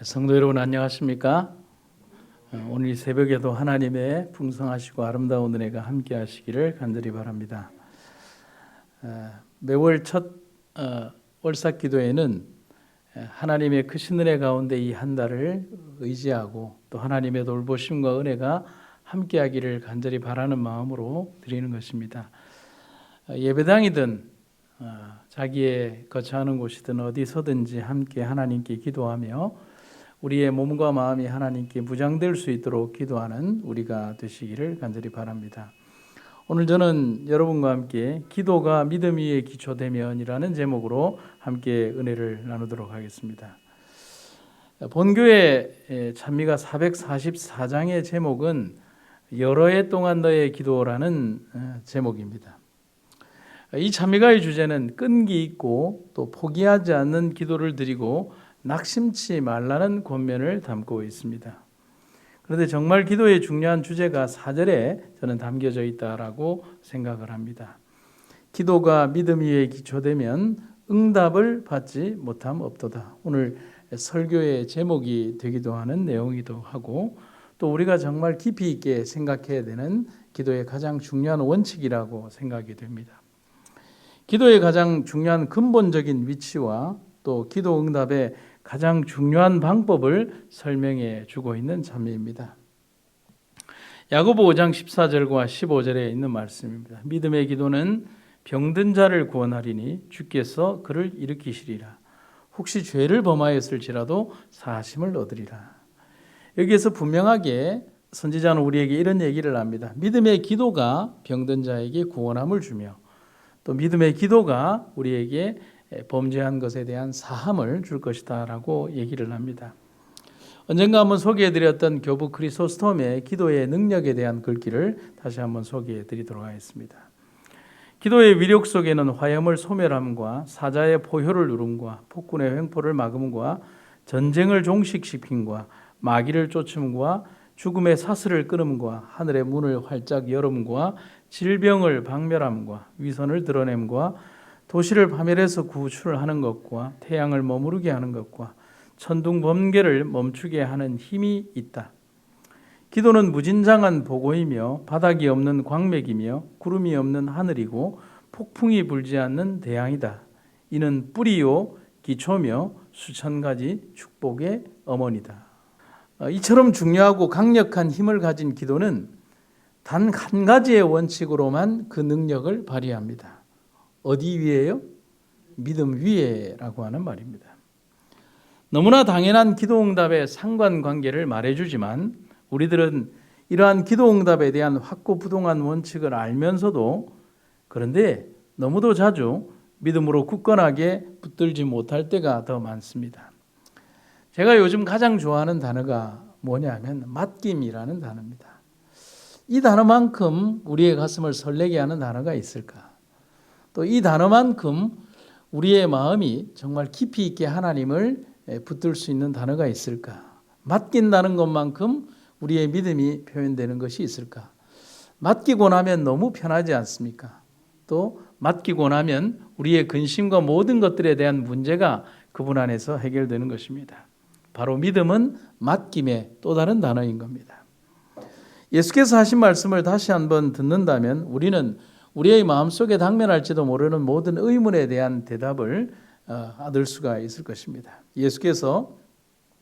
성도 여러분 안녕하십니까? 오늘 이 새벽에도 하나님의 풍성하시고 아름다운 은혜가 함께 하시기를 간절히 바랍니다. 매월 첫 월삭 기도에는 하나님의 크신 은혜 가운데 이 한 달을 의지하고 또 하나님의 돌보심과 은혜가 함께 하기를 간절히 바라는 마음으로 드리는 것입니다. 예배당이든 자기의 거처하는 곳이든 어디서든지 함께 하나님께 기도하며 우리의 몸과 마음이 하나님께 무장될 수 있도록 기도하는 우리가 되시기를 간절히 바랍니다. 오늘 저는 여러분과 함께 기도가 믿음 위에 기초되면이라는 제목으로 함께 은혜를 나누도록 하겠습니다. 본교의 찬미가 444장의 제목은 여러 해 동안 너의 기도라는 제목입니다. 이 찬미가의 주제는 끈기 있고 또 포기하지 않는 기도를 드리고 낙심치 말라는 권면을 담고 있습니다. 그런데 정말 기도의 중요한 주제가 4절에 저는 담겨져 있다라고 생각을 합니다. 기도가 믿음 위에 기초되면 응답을 받지 못함 없도다. 오늘 설교의 제목이 되기도 하는 내용이기도 하고 또 우리가 정말 깊이 있게 생각해야 되는 기도의 가장 중요한 원칙이라고 생각이 됩니다. 기도의 가장 중요한 근본적인 위치와 또 기도 응답의 가장 중요한 방법을 설명해 주고 있는 찬미입니다. 야고보 5장 14절과 15절에 있는 말씀입니다. 믿음의 기도는 병든 자를 구원하리니 주께서 그를 일으키시리라. 혹시 죄를 범하였을지라도 사하심을 얻으리라. 여기에서 분명하게 선지자는 우리에게 이런 얘기를 합니다. 믿음의 기도가 병든 자에게 구원함을 주며 또 믿음의 기도가 우리에게 범죄한 것에 대한 사함을 줄 것이다 라고 얘기를 합니다. 언젠가 한번 소개해드렸던 교부 크리소스톰의 기도의 능력에 대한 글귀를 다시 한번 소개해드리도록 하겠습니다. 기도의 위력 속에는 화염을 소멸함과 사자의 포효를 누름과 폭군의 횡포를 막음과 전쟁을 종식시킴과 마귀를 쫓음과 죽음의 사슬을 끊음과 하늘의 문을 활짝 열음과 질병을 박멸함과 위선을 드러냄과 도시를 파멸해서 구출을 하는 것과 태양을 머무르게 하는 것과 천둥 번개를 멈추게 하는 힘이 있다. 기도는 무진장한 보고이며 바닥이 없는 광맥이며 구름이 없는 하늘이고 폭풍이 불지 않는 대양이다. 이는 뿌리요 기초며 수천 가지 축복의 어머니다. 이처럼 중요하고 강력한 힘을 가진 기도는 단 한 가지의 원칙으로만 그 능력을 발휘합니다. 어디 위에요? 믿음 위에라고 하는 말입니다. 너무나 당연한 기도응답의 상관관계를 말해주지만 우리들은 이러한 기도응답에 대한 확고부동한 원칙을 알면서도 그런데 너무도 자주 믿음으로 굳건하게 붙들지 못할 때가 더 많습니다. 제가 요즘 가장 좋아하는 단어가 뭐냐면 맡김이라는 단어입니다. 이 단어만큼 우리의 가슴을 설레게 하는 단어가 있을까? 또 이 단어만큼 우리의 마음이 정말 깊이 있게 하나님을 붙들 수 있는 단어가 있을까? 맡긴다는 것만큼 우리의 믿음이 표현되는 것이 있을까? 맡기고 나면 너무 편하지 않습니까? 또 맡기고 나면 우리의 근심과 모든 것들에 대한 문제가 그분 안에서 해결되는 것입니다. 바로 믿음은 맡김의 또 다른 단어인 겁니다. 예수께서 하신 말씀을 다시 한번 듣는다면 우리는 우리의 마음속에 당면할지도 모르는 모든 의문에 대한 대답을 얻을 수가 있을 것입니다. 예수께서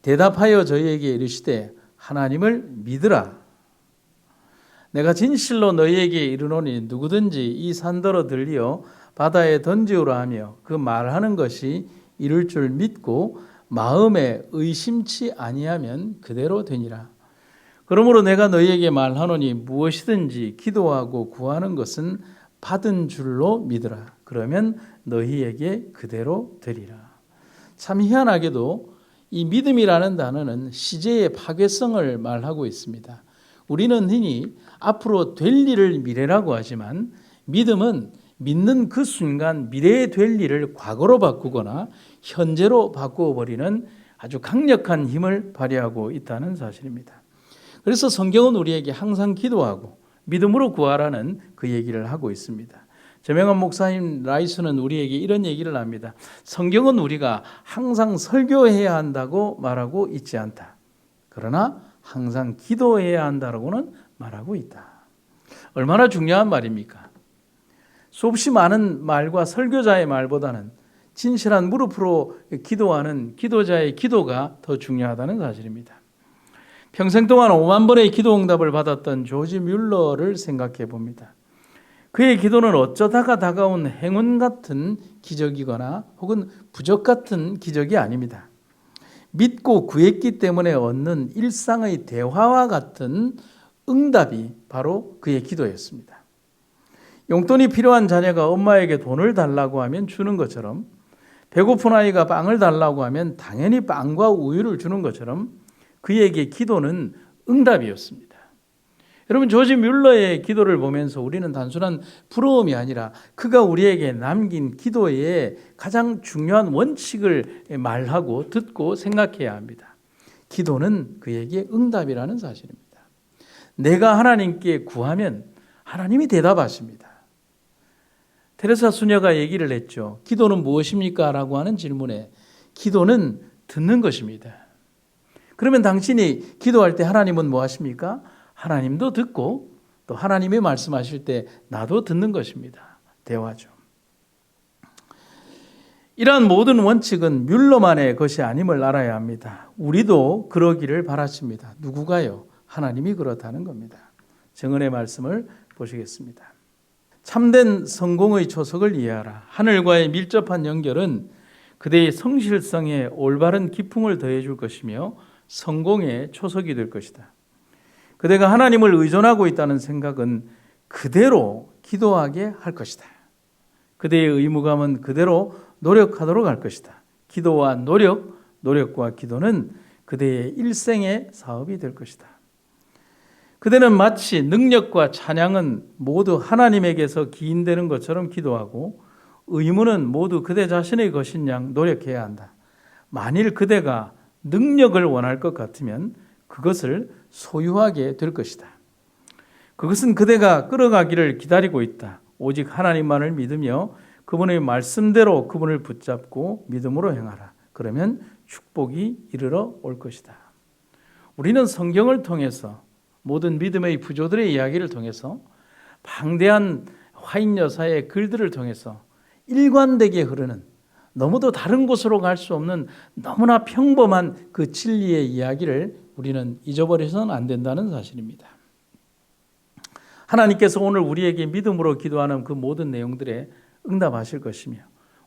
대답하여 저희에게 이르시되 하나님을 믿으라. 내가 진실로 너희에게 이르노니 누구든지 이 산더러 들리어 바다에 던지우라 하며 그 말하는 것이 이룰 줄 믿고 마음에 의심치 아니하면 그대로 되니라. 그러므로 내가 너희에게 말하노니 무엇이든지 기도하고 구하는 것은 받은 줄로 믿으라. 그러면 너희에게 그대로 되리라. 참 희한하게도 이 믿음이라는 단어는 시제의 파괴성을 말하고 있습니다. 우리는 흔히 앞으로 될 일을 미래라고 하지만 믿음은 믿는 그 순간 미래에 될 일을 과거로 바꾸거나 현재로 바꾸어버리는 아주 강력한 힘을 발휘하고 있다는 사실입니다. 그래서 성경은 우리에게 항상 기도하고 믿음으로 구하라는 그 얘기를 하고 있습니다. 저명한 목사님 라이스는 우리에게 이런 얘기를 합니다. 성경은 우리가 항상 설교해야 한다고 말하고 있지 않다. 그러나 항상 기도해야 한다고는 말하고 있다. 얼마나 중요한 말입니까? 수없이 많은 말과 설교자의 말보다는 진실한 무릎으로 기도하는 기도자의 기도가 더 중요하다는 사실입니다. 평생 동안 5만 번의 기도 응답을 받았던 조지 뮬러를 생각해 봅니다. 그의 기도는 어쩌다가 다가온 행운 같은 기적이거나 혹은 부적 같은 기적이 아닙니다. 믿고 구했기 때문에 얻는 일상의 대화와 같은 응답이 바로 그의 기도였습니다. 용돈이 필요한 자녀가 엄마에게 돈을 달라고 하면 주는 것처럼, 배고픈 아이가 빵을 달라고 하면 당연히 빵과 우유를 주는 것처럼 그에게 기도는 응답이었습니다. 여러분, 조지 뮬러의 기도를 보면서 우리는 단순한 부러움이 아니라 그가 우리에게 남긴 기도의 가장 중요한 원칙을 말하고 듣고 생각해야 합니다. 기도는 그에게 응답이라는 사실입니다. 내가 하나님께 구하면 하나님이 대답하십니다. 테레사 수녀가 얘기를 했죠. 기도는 무엇입니까? 라고 하는 질문에 기도는 듣는 것입니다. 그러면 당신이 기도할 때 하나님은 뭐 하십니까? 하나님도 듣고 또 하나님이 말씀하실 때 나도 듣는 것입니다. 대화죠. 이러한 모든 원칙은 뮬러만의 것이 아님을 알아야 합니다. 우리도 그러기를 바라십니다. 누구가요? 하나님이 그렇다는 겁니다. 정언의 말씀을 보시겠습니다. 참된 성공의 초석을 이해하라. 하늘과의 밀접한 연결은 그대의 성실성에 올바른 기풍을 더해줄 것이며 성공의 초석이 될 것이다. 그대가 하나님을 의존하고 있다는 생각은 그대로 기도하게 할 것이다. 그대의 의무감은 그대로 노력하도록 할 것이다. 기도와 노력과 기도는 그대의 일생의 사업이 될 것이다. 그대는 마치 능력과 찬양은 모두 하나님에게서 기인되는 것처럼 기도하고 의무는 모두 그대 자신의 것인 양 노력해야 한다. 만일 그대가 능력을 원할 것 같으면 그것을 소유하게 될 것이다. 그것은 그대가 끌어가기를 기다리고 있다. 오직 하나님만을 믿으며 그분의 말씀대로 그분을 붙잡고 믿음으로 행하라. 그러면 축복이 이르러 올 것이다. 우리는 성경을 통해서 모든 믿음의 부조들의 이야기를 통해서 방대한 화인 여사의 글들을 통해서 일관되게 흐르는 너무도 다른 곳으로 갈 수 없는 너무나 평범한 그 진리의 이야기를 우리는 잊어버려서는 안 된다는 사실입니다. 하나님께서 오늘 우리에게 믿음으로 기도하는 그 모든 내용들에 응답하실 것이며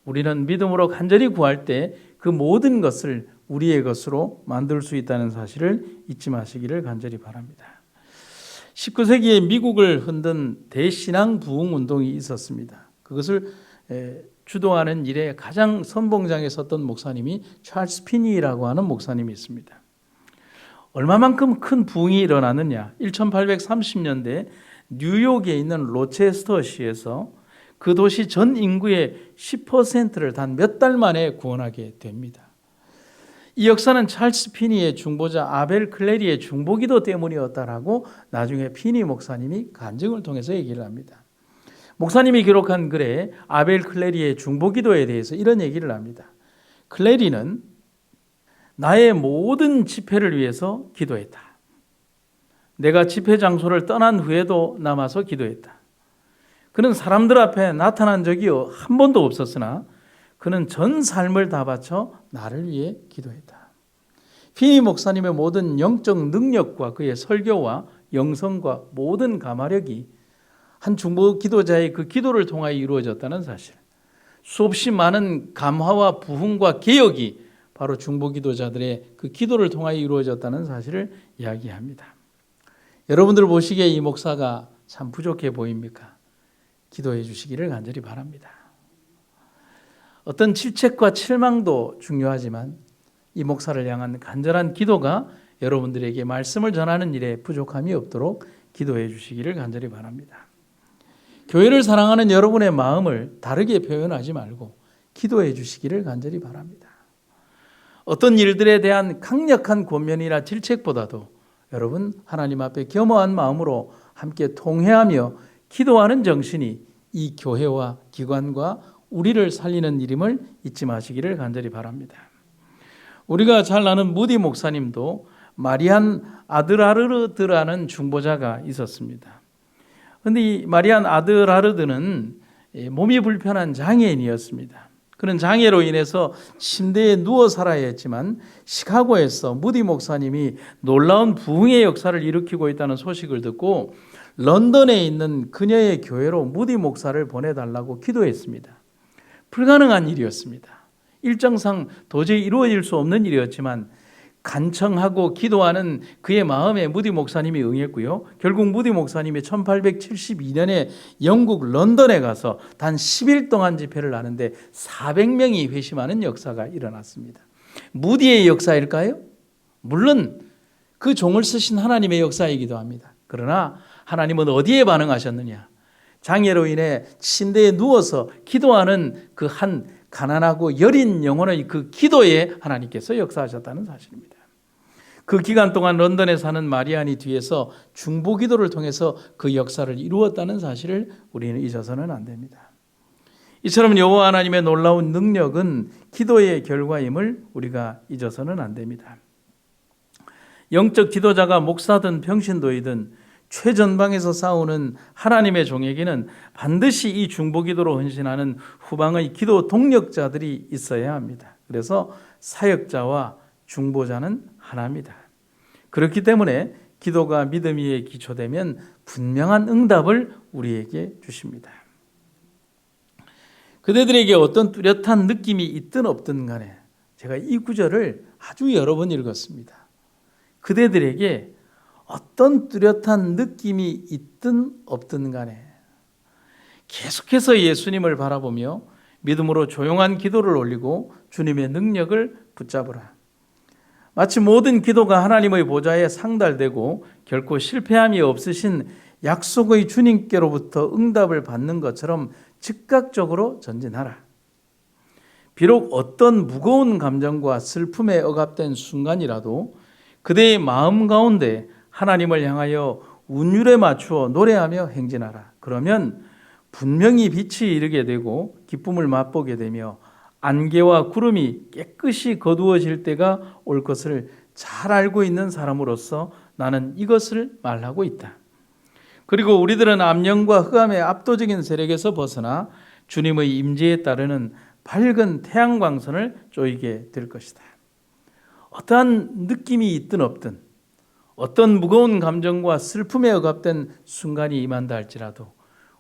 우리는 믿음으로 간절히 구할 때 그 모든 것을 우리의 것으로 만들 수 있다는 사실을 잊지 마시기를 간절히 바랍니다. 19세기에 미국을 흔든 대신앙 부흥 운동이 있었습니다. 그것을 주도하는 일에 가장 선봉장에 섰던 목사님이 찰스 피니라고 하는 목사님이 있습니다. 얼마만큼 큰 부흥이 일어났느냐? 1830년대 뉴욕에 있는 로체스터시에서 그 도시 전 인구의 10%를 단 몇 달 만에 구원하게 됩니다. 이 역사는 찰스 피니의 중보자 아벨 클레리의 중보기도 때문이었다라고 나중에 피니 목사님이 간증을 통해서 얘기를 합니다. 목사님이 기록한 글에 아벨 클레리의 중보기도에 대해서 이런 얘기를 합니다. 클레리는 나의 모든 집회를 위해서 기도했다. 내가 집회 장소를 떠난 후에도 남아서 기도했다. 그는 사람들 앞에 나타난 적이 한 번도 없었으나 그는 전 삶을 다 바쳐 나를 위해 기도했다. 피니 목사님의 모든 영적 능력과 그의 설교와 영성과 모든 가마력이 한 중보 기도자의 그 기도를 통하여 이루어졌다는 사실, 수없이 많은 감화와 부흥과 개혁이 바로 중보 기도자들의 그 기도를 통하여 이루어졌다는 사실을 이야기합니다. 여러분들 보시기에 이 목사가 참 부족해 보입니까? 기도해 주시기를 간절히 바랍니다. 어떤 질책과 실망도 중요하지만 이 목사를 향한 간절한 기도가 여러분들에게 말씀을 전하는 일에 부족함이 없도록 기도해 주시기를 간절히 바랍니다. 교회를 사랑하는 여러분의 마음을 다르게 표현하지 말고 기도해 주시기를 간절히 바랍니다. 어떤 일들에 대한 강력한 권면이나 질책보다도 여러분 하나님 앞에 겸허한 마음으로 함께 통회하며 기도하는 정신이 이 교회와 기관과 우리를 살리는 일임을 잊지 마시기를 간절히 바랍니다. 우리가 잘 아는 무디 목사님도 마리안 아드라르드라는 중보자가 있었습니다. 그런데 이 마리안 아드라르드는 몸이 불편한 장애인이었습니다. 그런 장애로 인해서 침대에 누워 살아야 했지만 시카고에서 무디 목사님이 놀라운 부흥의 역사를 일으키고 있다는 소식을 듣고 런던에 있는 그녀의 교회로 무디 목사를 보내달라고 기도했습니다. 불가능한 일이었습니다. 일정상 도저히 이루어질 수 없는 일이었지만 간청하고 기도하는 그의 마음에 무디 목사님이 응했고요. 결국 무디 목사님이 1872년에 영국 런던에 가서 단 10일 동안 집회를 하는데 400명이 회심하는 역사가 일어났습니다. 무디의 역사일까요? 물론 그 종을 쓰신 하나님의 역사이기도 합니다. 그러나 하나님은 어디에 반응하셨느냐? 장애로 인해 침대에 누워서 기도하는 그 한 가난하고 여린 영혼의 그 기도에 하나님께서 역사하셨다는 사실입니다. 그 기간 동안 런던에 사는 마리안이 뒤에서 중보 기도를 통해서 그 역사를 이루었다는 사실을 우리는 잊어서는 안 됩니다. 이처럼 여호와 하나님의 놀라운 능력은 기도의 결과임을 우리가 잊어서는 안 됩니다. 영적 지도자가 목사든 평신도이든 최전방에서 싸우는 하나님의 종에게는 반드시 이 중보기도로 헌신하는 후방의 기도 동력자들이 있어야 합니다. 그래서 사역자와 중보자는 하나입니다. 그렇기 때문에 기도가 믿음 위에 기초되면 분명한 응답을 우리에게 주십니다. 그대들에게 어떤 뚜렷한 느낌이 있든 없든 간에 제가 이 구절을 아주 여러 번 읽었습니다. 그대들에게 어떤 뚜렷한 느낌이 있든 없든 간에 계속해서 예수님을 바라보며 믿음으로 조용한 기도를 올리고 주님의 능력을 붙잡으라. 마치 모든 기도가 하나님의 보좌에 상달되고 결코 실패함이 없으신 약속의 주님께로부터 응답을 받는 것처럼 즉각적으로 전진하라. 비록 어떤 무거운 감정과 슬픔에 억압된 순간이라도 그대의 마음 가운데 하나님을 향하여 운율에 맞추어 노래하며 행진하라. 그러면 분명히 빛이 이르게 되고 기쁨을 맛보게 되며 안개와 구름이 깨끗이 거두어질 때가 올 것을 잘 알고 있는 사람으로서 나는 이것을 말하고 있다. 그리고 우리들은 암령과 흑암의 압도적인 세력에서 벗어나 주님의 임재에 따르는 밝은 태양광선을 쪼이게 될 것이다. 어떠한 느낌이 있든 없든 어떤 무거운 감정과 슬픔에 억압된 순간이 임한다 할지라도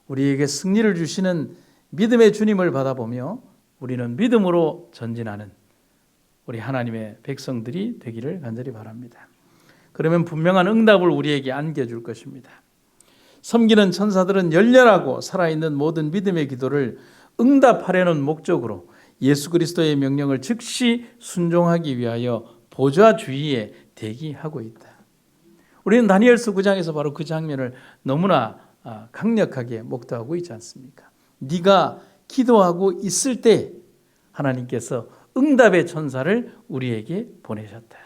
우리에게 승리를 주시는 믿음의 주님을 받아보며 우리는 믿음으로 전진하는 우리 하나님의 백성들이 되기를 간절히 바랍니다. 그러면 분명한 응답을 우리에게 안겨줄 것입니다. 섬기는 천사들은 열렬하고 살아있는 모든 믿음의 기도를 응답하려는 목적으로 예수 그리스도의 명령을 즉시 순종하기 위하여 보좌 주위에 대기하고 있다. 우리는 다니엘서 9장에서 바로 그 장면을 너무나 강력하게 목도하고 있지 않습니까? 네가 기도하고 있을 때 하나님께서 응답의 천사를 우리에게 보내셨다.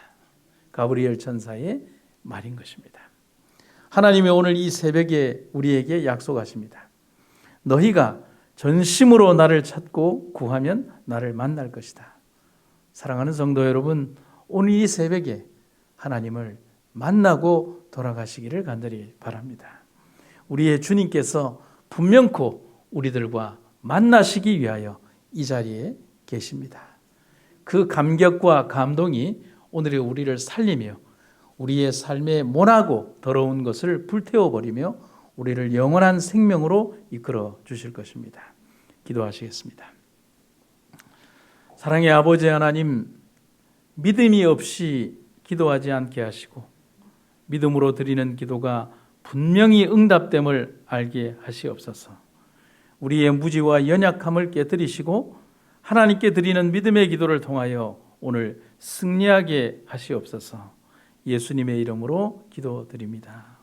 가브리엘 천사의 말인 것입니다. 하나님이 오늘 이 새벽에 우리에게 약속하십니다. 너희가 전심으로 나를 찾고 구하면 나를 만날 것이다. 사랑하는 성도 여러분, 오늘 이 새벽에 하나님을 만나고 돌아가시기를 간절히 바랍니다. 우리의 주님께서 분명코 우리들과 만나시기 위하여 이 자리에 계십니다. 그 감격과 감동이 오늘의 우리를 살리며 우리의 삶에 모나고 더러운 것을 불태워버리며 우리를 영원한 생명으로 이끌어 주실 것입니다. 기도하시겠습니다. 사랑의 아버지 하나님, 믿음이 없이 기도하지 않게 하시고 믿음으로 드리는 기도가 분명히 응답됨을 알게 하시옵소서. 우리의 무지와 연약함을 깨뜨리시고 하나님께 드리는 믿음의 기도를 통하여 오늘 승리하게 하시옵소서. 예수님의 이름으로 기도드립니다.